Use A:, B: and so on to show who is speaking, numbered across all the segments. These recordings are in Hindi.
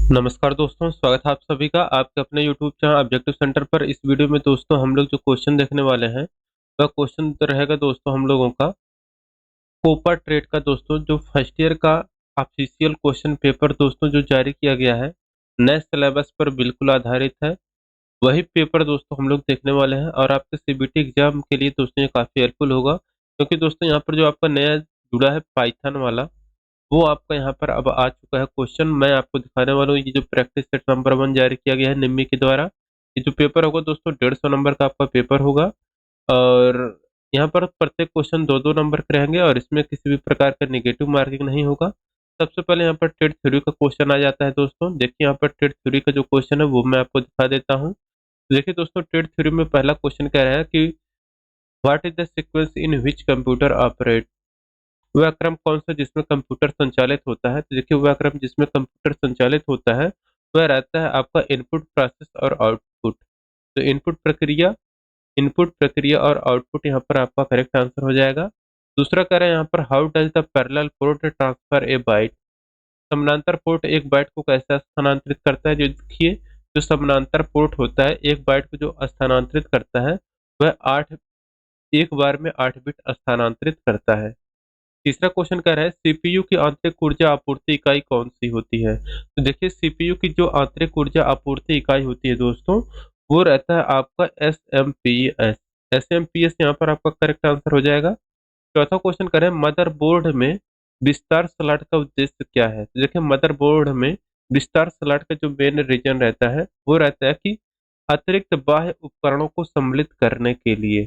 A: नमस्कार दोस्तों, स्वागत है आप सभी का आपके अपने यूट्यूब चैनल ऑब्जेक्टिव सेंटर पर। इस वीडियो में दोस्तों हम लोग जो क्वेश्चन देखने वाले हैं, वह क्वेश्चन रहेगा दोस्तों हम लोगों का कोपा ट्रेड का दोस्तों जो फर्स्ट ईयर का ऑफिशियल क्वेश्चन पेपर दोस्तों जो जारी किया गया है, नए सिलेबस पर बिल्कुल आधारित है। वही पेपर दोस्तों हम लोग देखने वाले हैं और आपके सीबीटी एग्जाम के लिए दोस्तों ये काफ़ी हेल्पफुल होगा, क्योंकि दोस्तों यहाँ पर जो आपका नया जुड़ा है पाइथन वाला, वो आपका यहाँ पर अब आ चुका है क्वेश्चन। मैं आपको दिखाने वाला हूँ ये जो प्रैक्टिस सेट नंबर 1 जारी किया गया है निम्मी के द्वारा। ये जो पेपर होगा दोस्तों 150 नंबर का आपका पेपर होगा और यहाँ पर प्रत्येक क्वेश्चन 2-2 नंबर के रहेंगे और इसमें किसी भी प्रकार का नेगेटिव मार्किंग नहीं होगा। सबसे पहले यहाँ पर ट्रेड थ्योरी का क्वेश्चन आ जाता है दोस्तों। देखिए यहाँ पर ट्रेड थ्योरी का जो क्वेश्चन है वो मैं आपको दिखा देता हूँ। देखिए दोस्तों ट्रेड थ्योरी में पहला क्वेश्चन कह रहा है कि what is the sequence in which computer operate. वह क्रम कौन सा जिसमें कंप्यूटर संचालित होता है? तो देखिए वह क्रम जिसमें कंप्यूटर संचालित होता है वह रहता है आपका इनपुट प्रोसेस और आउटपुट। तो इनपुट प्रक्रिया और आउटपुट यहाँ पर आपका करेक्ट आंसर हो जाएगा। दूसरा कह रहे हैं यहाँ पर how does the parallel port transfer A bite. समानांतर पोर्ट एक बाइट को कैसे स्थानांतरित करता है? जो देखिए जो समानांतर पोर्ट होता है एक बाइट को जो स्थानांतरित करता है वह एक बार में 8 बिट स्थानांतरित करता है। तीसरा क्वेश्चन कह रहा है सीपीयू की आंतरिक ऊर्जा आपूर्ति इकाई कौन सी होती है? तो देखिए सीपीयू की जो आंतरिक ऊर्जा आपूर्ति इकाई होती है दोस्तों, वो रहता है आपका एसएमपीएस। एसएमपीएस यहाँ पर आपका करेक्ट आंसर हो जाएगा। चौथा क्वेश्चन कह रहे हैं मदरबोर्ड में विस्तार स्लॉट का उद्देश्य क्या है? तो देखिए मदरबोर्ड में विस्तार स्लॉट का जो मेन रीजन रहता है वो रहता है कि अतिरिक्त बाह्य उपकरणों को सम्मिलित करने के लिए।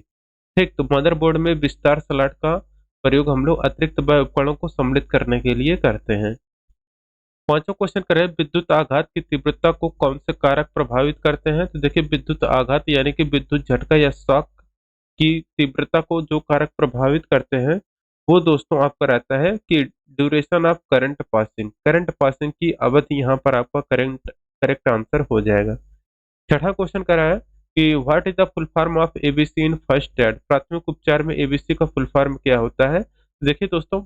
A: ठीक, तो मदरबोर्ड में विस्तार स्लॉट का प्रयोग हम लोग अतिरिक्त बाह्य उपकरणों को सम्मिलित करने के लिए करते हैं। पांचवा क्वेश्चन करें विद्युत आघात की तीव्रता को कौन से कारक प्रभावित करते हैं? तो देखिए विद्युत आघात यानी कि विद्युत झटका या शॉक की तीव्रता को जो कारक प्रभावित करते हैं वो दोस्तों आपका रहता है कि ड्यूरेशन ऑफ करंट पासिंग की अवधि यहाँ पर आपका करेंट करेक्ट आंसर हो जाएगा। छठा क्वेश्चन कह रहा है कि what is the full form of ABC in first aid. प्राथमिक उपचार में एबीसी का फुल फॉर्म क्या होता है? देखिए दोस्तों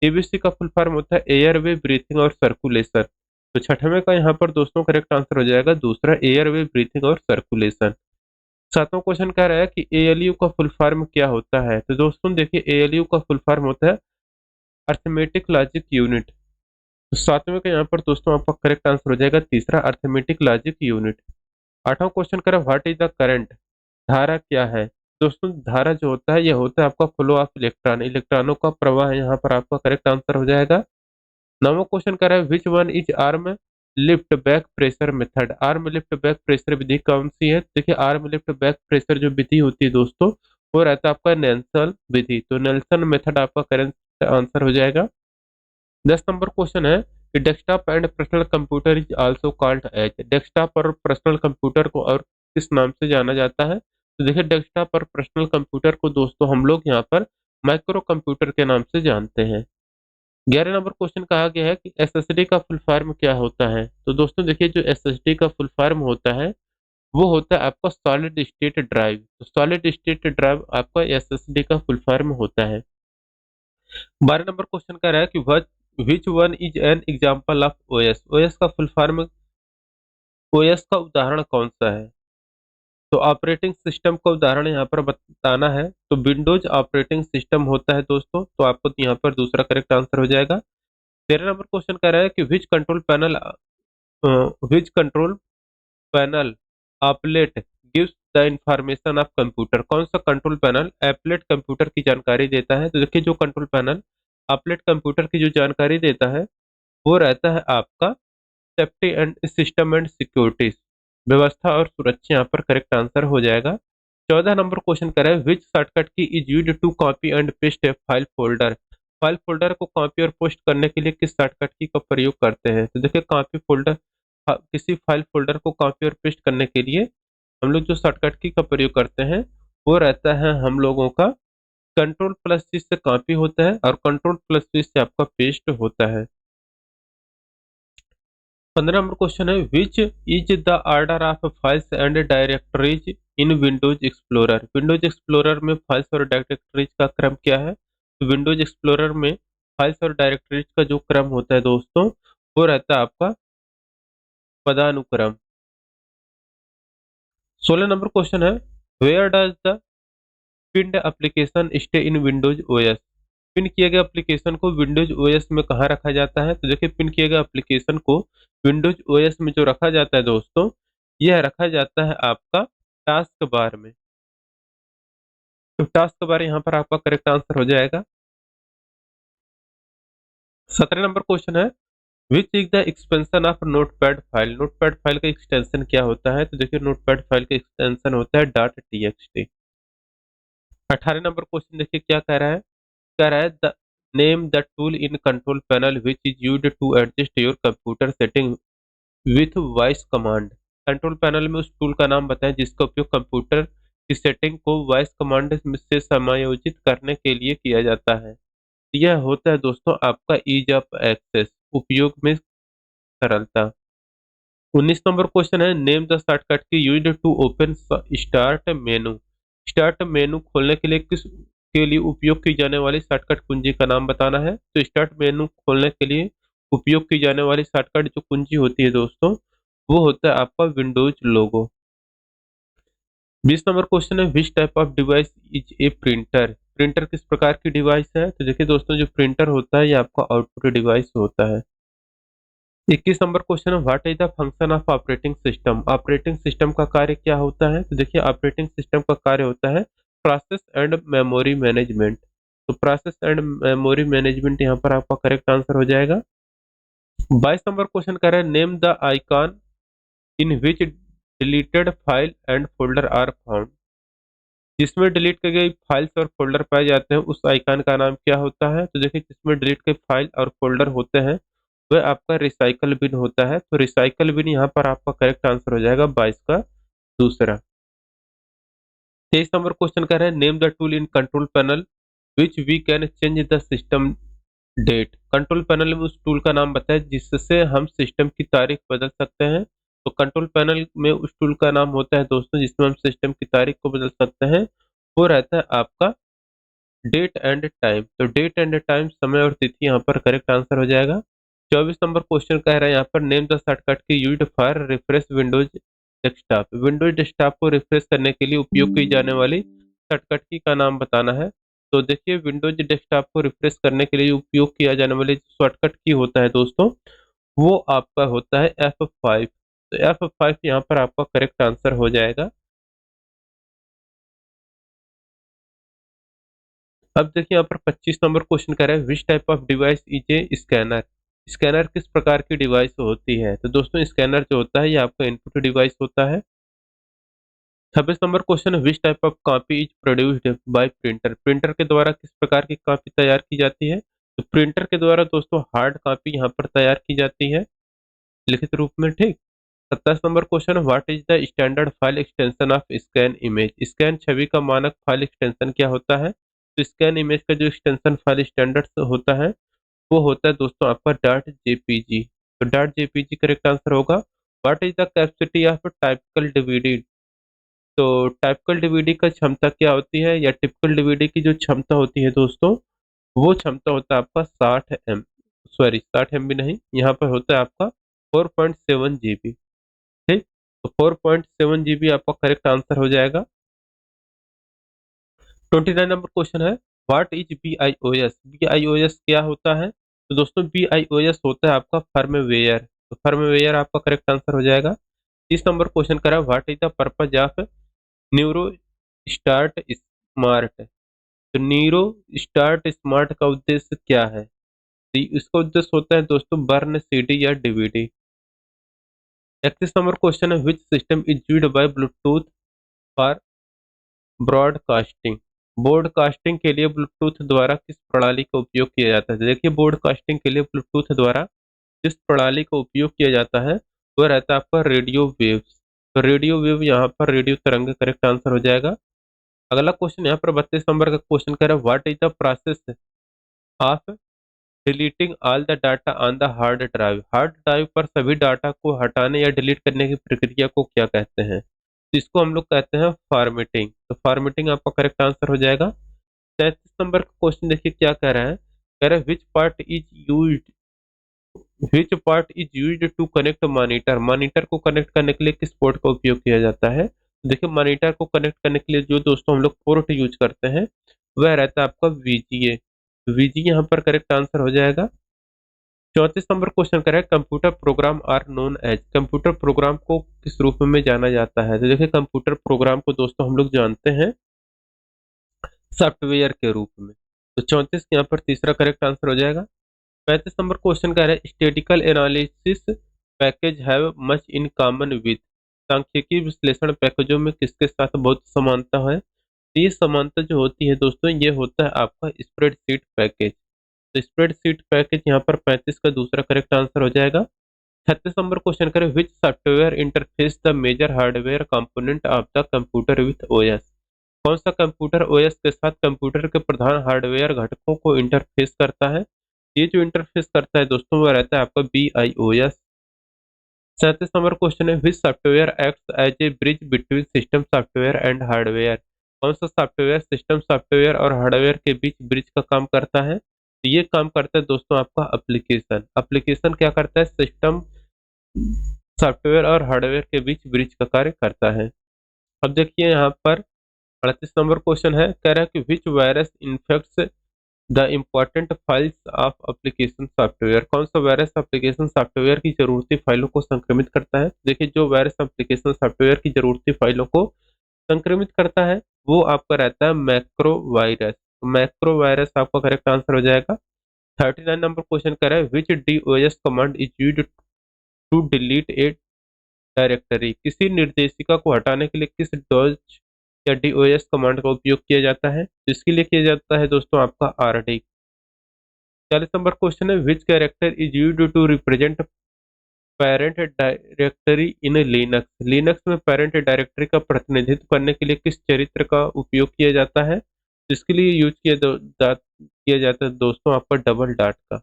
A: एबीसी का फुल फॉर्म होता है एयरवे ब्रीथिंग और सर्कुलेशन। तो छठवें का यहाँ पर दोस्तों करेक्ट आंसर हो जाएगा दूसरा एयरवे ब्रीथिंग और सर्कुलेशन। सातवां क्वेश्चन कह रहा है कि एएलयू का फुल फॉर्म क्या होता है? तो दोस्तों देखिए एएलयू का फुल फॉर्म होता है अर्थमेटिक लॉजिक यूनिट। तो सातवें का यहाँ पर दोस्तों आपका करेक्ट आंसर हो जाएगा तीसरा अर्थमेटिक लॉजिक यूनिट। आठवां क्वेश्चन करें व्हाट इज द करंट। धारा क्या है? दोस्तों धारा जो होता है यह होता है आपका फ्लो ऑफ इलेक्ट्रॉनों का प्रवाह है, यहाँ पर आपका करेक्ट आंसर हो जाएगा। नौवां क्वेश्चन कर रहा है which one is arm lift back pressure method. Arm lift back pressure विधि कौन सी है? देखिए आर्म लिफ्ट बैक प्रेशर जो विधि होती है दोस्तों वो रहता है आपका नेल्सन विधि। तो नेल्सन मेथड आपका करेक्ट आंसर हो जाएगा। 10 नंबर क्वेश्चन है कि desktop and personal computer is also called as. Desktop और पर्सनल कंप्यूटर को और किस नाम से जाना जाता है? तो देखिए डेस्कटॉप और पर्सनल कंप्यूटर को दोस्तों हम लोग यहाँ पर माइक्रो कंप्यूटर के नाम से जानते हैं। 11 नंबर क्वेश्चन कहा गया है कि एसएसडी का फुल फॉर्म क्या होता है? तो दोस्तों देखिए जो एसएसडी का फुल फॉर्म होता है वो होता है आपका सॉलिड स्टेट ड्राइव। तो सॉलिड स्टेट ड्राइव आपका एसएसडी का फुल फॉर्म होता है। 12 नंबर क्वेश्चन कह रहा है कि विच one is an example of OS. OS का फुल फॉर्म ओएस का उदाहरण कौन सा है? तो ऑपरेटिंग सिस्टम का उदाहरण यहाँ पर बताना है तो विंडोज ऑपरेटिंग सिस्टम होता है दोस्तों। तो आपको यहाँ पर दूसरा करेक्ट आंसर हो जाएगा। 13 नंबर क्वेश्चन कह रहा है कि विच कंट्रोल पैनल अपलेट gives the information of computer. कौन सा कंट्रोल पैनल एपलेट कंप्यूटर की जानकारी देता है? तो देखिए जो कंट्रोल पैनल अपलेट कंप्यूटर की जो जानकारी देता है वो रहता है आपका safety and system and security, व्यवस्था और सुरक्षा यहाँ पर करेक्ट आंसर हो जाएगा। 14 नंबर क्वेश्चन कर रहा है which shortcut key is used to copy and paste a file folder. File folder को कॉपी और पोस्ट करने के लिए किस शॉर्टकट की का प्रयोग करते हैं? तो देखिए किसी फाइल फोल्डर को कॉपी और पेस्ट करने के लिए हम लोग जो शॉर्टकट की का प्रयोग करते हैं वो रहता है हम लोगों का कंट्रोल प्लस सी से कॉपी होता है और कंट्रोल प्लस सी से आपका पेस्ट होता है। 15 नंबर क्वेश्चन है which is the order of files and directories in Windows explorer. Windows explorer में फाइल्स और डायरेक्टरीज का क्रम क्या है? तो विंडोज एक्सप्लोरर में फाइल्स और डायरेक्टरीज का जो क्रम होता है दोस्तों वो रहता है आपका पदानुक्रम। 16 नंबर क्वेश्चन है, where does the pinned application stay in Windows OS. पिन किए गए एप्लीकेशन को विंडोज ओएस में कहाँ रखा जाता है? तो देखिए, पिन किए गए एप्लीकेशन को विंडोज ओएस में जो रखा जाता है दोस्तों, यह रखा जाता है आपका टास्क बार में। तो टास्क बार यहाँ पर आपका करेक्ट आंसर हो जाएगा। 17 नंबर क्वेश्चन है, which is the extension of notepad file. Notepad file का एक्सटेंशन क्या होता है? तो देखिए, नोटपैड फाइल का एक्सटेंशन होता है डॉट टीएक्सटी। 18 नंबर क्वेश्चन देखिए क्या कह रहा है, कह रहा है the name the tool in control panel which is used to adjust your computer setting with voice command. Control panel में उस टूल का नाम बताएं जिसका उपयोग कंप्यूटर की सेटिंग को वॉइस कमांड से समायोजित करने के लिए किया जाता है। यह होता है दोस्तों आपका ईज ऑफ एक्सेस, उपयोग में सरलता। 19 नंबर क्वेश्चन है, name the shortcut key used to open start menu. Start menu खोलने के लिए किस के लिए उपयोग की जाने वाली शॉर्टकट कुंजी का नाम बताना है। तो स्टार्ट मेनू खोलने के लिए उपयोग की जाने वाली शॉर्टकट जो कुंजी होती है दोस्तों, वो होता है आपका विंडोज लोगो। 20 नंबर क्वेश्चन है, which type of device is a printer. Printer किस प्रकार की डिवाइस है? तो देखिए दोस्तों, जो प्रिंटर होता है ये आपका आउटपुट डिवाइस होता है। 21 नंबर क्वेश्चन है, what is the function of operating system. Operating system का कार्य क्या होता है? तो देखिए, ऑपरेटिंग सिस्टम का कार्य होता है प्रोसेस एंड मेमोरी मैनेजमेंट। तो प्रोसेस एंड मेमोरी मैनेजमेंट यहाँ पर आपका करेक्ट आंसर हो जाएगा। 22 नंबर क्वेश्चन कह रहा है, name the icon in which deleted file and folder are found. जिसमें डिलीट की गई फाइल्स और फोल्डर पाए जाते हैं उस आइकन का नाम क्या होता है? तो देखिए, जिसमें डिलीट के फाइल और फोल्डर होते हैं वह आपका रिसाइकल बिन होता है। तो रिसाइकल बिन यहाँ पर आपका करेक्ट आंसर हो जाएगा 22 का दूसरा। 23 नंबर क्वेश्चन कह रहे हैं, name the tool in control panel which we can change the system date. Control panel में उस टूल का नाम बताएं जिससे हम सिस्टम की तारीख बदल सकते हैं। तो कंट्रोल पैनल में उस टूल का नाम होता है दोस्तों जिसमें हम सिस्टम की तारीख को बदल सकते हैं, वो रहता है आपका डेट एंड टाइम। तो डेट एंड टाइम, समय और तिथि यहाँ पर करेक्ट आंसर हो जाएगा। 24 नंबर क्वेश्चन कह रहा है यहाँ पर, name the shortcut key used for refresh Windows desktop. Windows desktop को रिफ्रेश करने के लिए उपयोग की जाने वाली शॉर्टकट की का नाम बताना है। तो देखिए, विंडोज डेस्कटॉप को रिफ्रेश करने के लिए उपयोग किया जाने वाली शॉर्टकट की होता है दोस्तों, वो आपका होता है F5। तो F5 यहाँ पर आपका करेक्ट आंसर हो जाएगा। अब देखिए यहाँ पर 25 नंबर क्वेश्चन कह रहा है, which type of device is a scanner. Scanner किस प्रकार की डिवाइस होती है? तो दोस्तों, स्कैनर जो होता है ये आपका इनपुट डिवाइस होता है। 26 नंबर क्वेश्चन है, which type of copy is produced by printer. Printer के द्वारा किस प्रकार की कॉपी तैयार की जाती है? तो प्रिंटर के द्वारा दोस्तों हार्ड कॉपी यहाँ पर तैयार की जाती है लिखित रूप में, ठीक। 27 नंबर क्वेश्चन है, what is the standard file extension of scan image. Scan छवि का मानक फाइल एक्सटेंशन क्या होता है? तो स्कैन इमेज का जो एक्सटेंशन फाइल स्टैंडर्ड होता है वो होता है दोस्तों आपका डॉट जेपीजी। तो डॉट जेपीजी करेक्ट आंसर होगा। What is the capacity of typical DVD. तो टाइपिकल डीवीडी का क्षमता क्या होती है, या टिपिकल डीवीडी की जो क्षमता होती है दोस्तों, वो क्षमता होता है आपका 60 MB नहीं, यहाँ पर होता है आपका 4.7 GB, ठीक। तो 4.7 GB आपका करेक्ट आंसर हो जाएगा। 29 नंबर क्वेश्चन है, व्हाट इज BIOS। BIOS क्या होता है? तो दोस्तों, BIOS होता है आपका फर्मवेयर। तो फर्मवेयर आपका करेक्ट आंसर हो जाएगा। 30 नंबर क्वेश्चन करा, what is the purpose of neuro start smart. तो न्यूरो स्टार्ट स्मार्ट का उद्देश्य क्या है? तो इसका उद्देश्य होता है दोस्तों बर्न CD या DVD। 31 नंबर क्वेश्चन है, which system is used by Bluetooth for broadcasting. Broadcasting के लिए ब्लूटूथ द्वारा किस प्रणाली का उपयोग किया जाता है? देखिए, ब्रॉडकास्टिंग के लिए ब्लूटूथ द्वारा जिस प्रणाली का उपयोग किया जाता है वह रहता है आपका रेडियो वेव्स। तो रेडियो वेव यहाँ पर रेडियो तरंग करेक्ट आंसर हो जाएगा। अगला क्वेश्चन यहाँ पर 32 नंबर का क्वेश्चन कर रहा है, what is the process of deleting all the data on the hard drive. Hard drive पर सभी डाटा को हटाने या डिलीट करने की प्रक्रिया को क्या कहते हैं? तो इसको हम लोग कहते हैं फॉर्मेटिंग। तो फॉर्मेटिंग आपका करेक्ट आंसर हो जाएगा। 33 नंबर का क्वेश्चन देखिए क्या कह रहा है, कह रहा है which part is used which part is used to connect monitor, monitor को कनेक्ट करने के लिए किस पोर्ट का उपयोग किया जाता है? देखिए मॉनिटर को कनेक्ट करने के लिए जो दोस्तों हम लोग पोर्ट यूज करते हैं वह रहता है आपका वीजीए। वीजीए यहाँ पर करेक्ट आंसर हो जाएगा। 34 नंबर क्वेश्चन करें, computer program are known as, computer program को किस रूप में जाना जाता है? तो देखिए कंप्यूटर प्रोग्राम को दोस्तों हम लोग जानते हैं सॉफ्टवेयर के रूप में। तो 34 यहाँ पर तीसरा करेक्ट आंसर हो जाएगा। 35 नंबर क्वेश्चन कह रहे हैं, statical analysis package have much in common with, सांख्यिकी विश्लेषण पैकेजों में किसके साथ बहुत समानता है? तो ये समानता जो होती है दोस्तों ये होता है आपका स्प्रेडशीट पैकेज। तो स्प्रेडशीट पैकेज यहाँ पर 35 का दूसरा करेक्ट आंसर हो जाएगा। 36 नंबर क्वेश्चन करें, which software interface the major hardware component of the computer with OS, कौन सा कंप्यूटर ओएस के साथ कंप्यूटर के प्रधान हार्डवेयर घटकों को इंटरफेस करता है? ये जो इंटरफेस करता है दोस्तों वो रहता है आपका BIOS। 37 नंबर क्वेश्चन है, which software acts as a bridge between system software and hardware, कौन सा सॉफ्टवेयर सिस्टम सॉफ्टवेयर और हार्डवेयर के बीच ब्रिज का काम करता है? तो ये काम करता है दोस्तों आपका एप्लीकेशन। एप्लीकेशन क्या करता है? सिस्टम सॉफ्टवेयर और हार्डवेयर के बीच ब्रिज का कार्य करता है। अब देखिए यहाँ पर 38 नंबर क्वेश्चन है, कह रहा है कि which virus infects the important files of application software, कौन सा वायरस एप्लीकेशन सॉफ्टवेयर की जरूरती फाइलों को संक्रमित करता है? देखिए जो वायरस एप्लीकेशन सॉफ्टवेयर की जरूरती फाइलों को संक्रमित करता है वो आपका रहता है मैक्रो वायरस। तो मैक्रो वायरस आपका करेक्ट आंसर हो जाएगा। 39 नंबर क्वेश्चन कर रहा है, which DOS command is used to delete a directory, किसी निर्देशिका को हटाने के लिए किस डॉज या DOS कमांड का उपयोग किया जाता है? इसके लिए किया जाता है दोस्तों आपका RD। 40 नंबर क्वेश्चन है, which character is used to represent parent directory in Linux, Linux में पेरेंट डायरेक्टरी का प्रतिनिधित्व करने के लिए किस चरित्र का उपयोग किया जाता है? इसके लिए यूज किया जाता है दोस्तों आपका डबल डॉट का।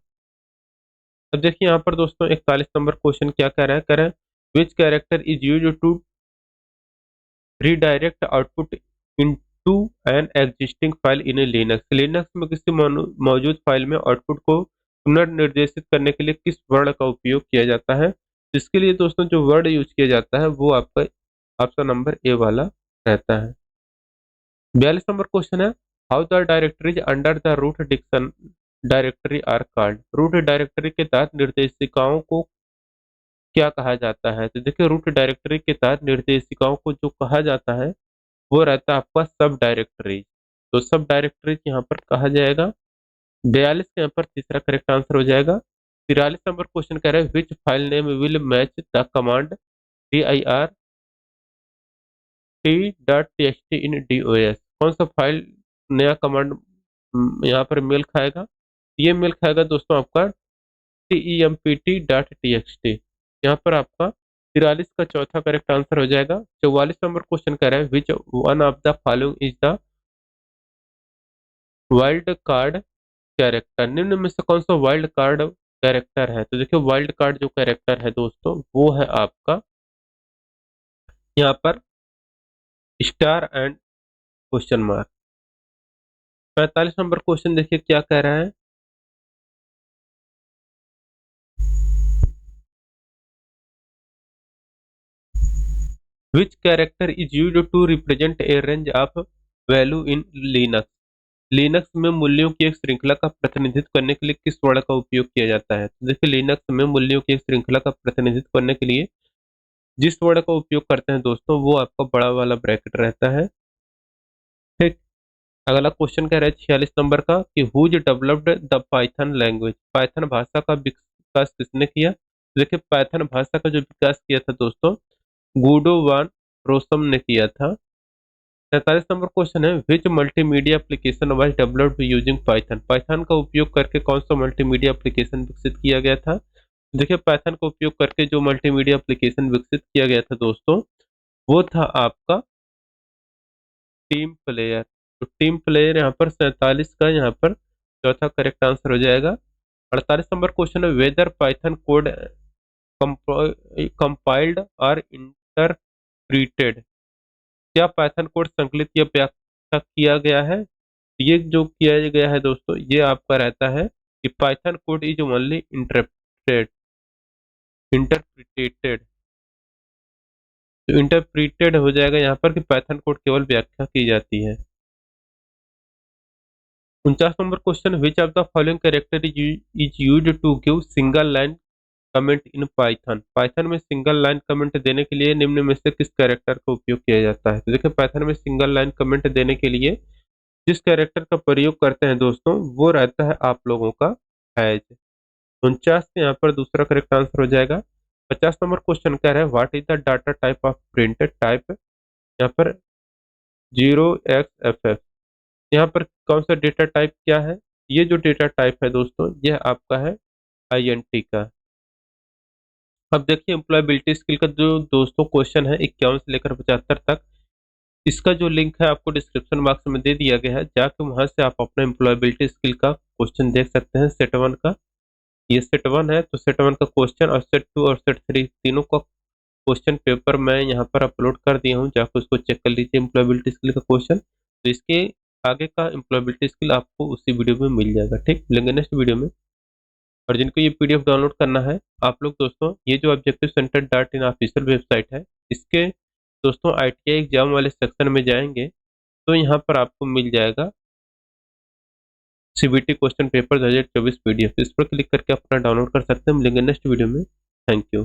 A: अब देखिए यहाँ पर दोस्तों 41 नंबर क्वेश्चन क्या कह रहा है, कह रहा है which character is used to redirect output into an existing file in Linux, Linux में किसी मौजूद फाइल में आउटपुट को पुनर्निर्देशित करने के लिए किस वर्ड का उपयोग किया जाता है? इसके लिए दोस्तों जो वर्ड यूज किया जाता है वो आपका ऑप्शन नंबर ए वाला रहता है। 42 नंबर क्वेश्चन है, how the directories under the root diction directory are called, root directory के तहत निर्देशिकाओं को क्या कहा जाता है? तो देखिए रूट डायरेक्टरी के तहत निर्देशिकाओं को जो कहा जाता है वो रहता है आपका सब डायरेक्टरीज। तो सब डायरेक्टरीज यहाँ पर कहा जाएगा। 42 के यहाँ पर तीसरा करेक्ट आंसर हो जाएगा। 43 नंबर क्वेश्चन कह रहा है, which file name will match the command dirt.txt in DOS, कौन सा फाइल नया कमांड यहाँ पर मेल खाएगा? ये मेल खाएगा दोस्तों आपका tempt.txt। यहाँ पर आपका 43 का चौथा करेक्ट आंसर हो जाएगा। 44 नंबर क्वेश्चन कह रहा है, which one of the following is the wild card character, निम्न में से कौन सा वाइल्ड कार्ड कैरेक्टर है? तो देखिए वाइल्ड कार्ड जो कैरेक्टर है दोस्तों वो है आपका यहाँ पर star and question mark. 45 number question देखिए क्या कह रहा है, which character is used to represent a range of value in Linux, Linux में मूल्यों की एक श्रृंखला का प्रतिनिधित्व करने के लिए किस वर्ण का उपयोग किया जाता है? तो देखिए लिनक्स में मूल्यों की एक श्रृंखला का प्रतिनिधित्व करने के लिए जिस वर्ण का उपयोग करते हैं दोस्तों वो आपका बड़ा वाला ब्रैकेट रहता है। ठीक। अगला क्वेश्चन कह रहा है 46 नंबर का कि who's developed the Python language, Python भाषा का विकास किसने किया? देखिए पाइथन भाषा का जो विकास किया था दोस्तों गूडो वान रोसम ने किया था। 43 नंबर क्वेश्चन है, which multimedia application was developed using Python, Python का उपयोग करके कौन सा मल्टीमीडिया एप्लीकेशन विकसित किया गया था? देखिए पाइथन का उपयोग करके जो मल्टीमीडिया एप्लीकेशन विकसित किया गया था दोस्तों वो था आपका टीम प्लेयर। तो टीम प्लेयर यहाँ पर 47 का यहाँ पर चौथा करेक्ट आंसर हो जाएगा। 48 नंबर क्वेश्चन है, वेदर पाइथन कोड कंपाइल्ड और इंटरप्रीटेड, क्या पाइथन कोड संकलित या व्याख्या किया गया है? ये जो किया गया है दोस्तों ये आपका रहता है कि Python code is only interpreted, interpreted, तो इंटरप्रिटेड हो जाएगा यहाँ पर कि पाइथन कोड केवल व्याख्या की जाती है। 49 number question, which of the following character is used to give single line comment in Python. Python में सिंगल लाइन कमेंट देने के लिए निम्न में से किस कैरेक्टर का उपयोग किया जाता है। तो देखिए पाइथन में सिंगल लाइन कमेंट देने के लिए जिस कैरेक्टर का प्रयोग करते हैं दोस्तों वो रहता है आप लोगों का हैज। 49 यहाँ पर दूसरा करेक्ट आंसर हो जाएगा। 50 नंबर क्वेश्चन कह रहा है what is the data type of printed type, यहाँ पर 0xFF। यहाँ पर कौन सा डेटा टाइप क्या है, ये जो डेटा टाइप है दोस्तों यह आपका है INT का। अब देखिए एम्प्लॉयबिलिटी स्किल का जो दोस्तों क्वेश्चन है 51 से लेकर 75 तक, इसका जो लिंक है आपको डिस्क्रिप्शन बॉक्स में दे दिया गया है, जाके वहां से आप अपना एम्प्लॉयबिलिटी स्किल का क्वेश्चन देख सकते हैं सेट 1 का। ये सेट 1 है तो सेट 1 का क्वेश्चन और सेट 2 और सेट 3 तीनों का क्वेश्चन पेपर मैं यहाँ पर अपलोड कर दिया हूँ, जाकर उसको चेक कर लीजिए एम्प्लॉयबिलिटी स्किल का क्वेश्चन। तो इसके आगे का एम्प्लॉयबिलिटी स्किल आपको उसी वीडियो में मिल जाएगा। ठीक, मिलेंगे नेक्स्ट वीडियो में। और जिनको ये PDF डाउनलोड करना है आप लोग दोस्तों, ये जो objective centre dot in official website है, इसके दोस्तों ITI एग्जाम वाले सेक्शन में जाएंगे तो यहाँ पर आपको मिल जाएगा CBT क्वेश्चन पेपर 2024 PDF। इस पर क्लिक करके अपना डाउनलोड कर सकते हैं। मिलेंगे नेक्स्ट वीडियो में। Thank you.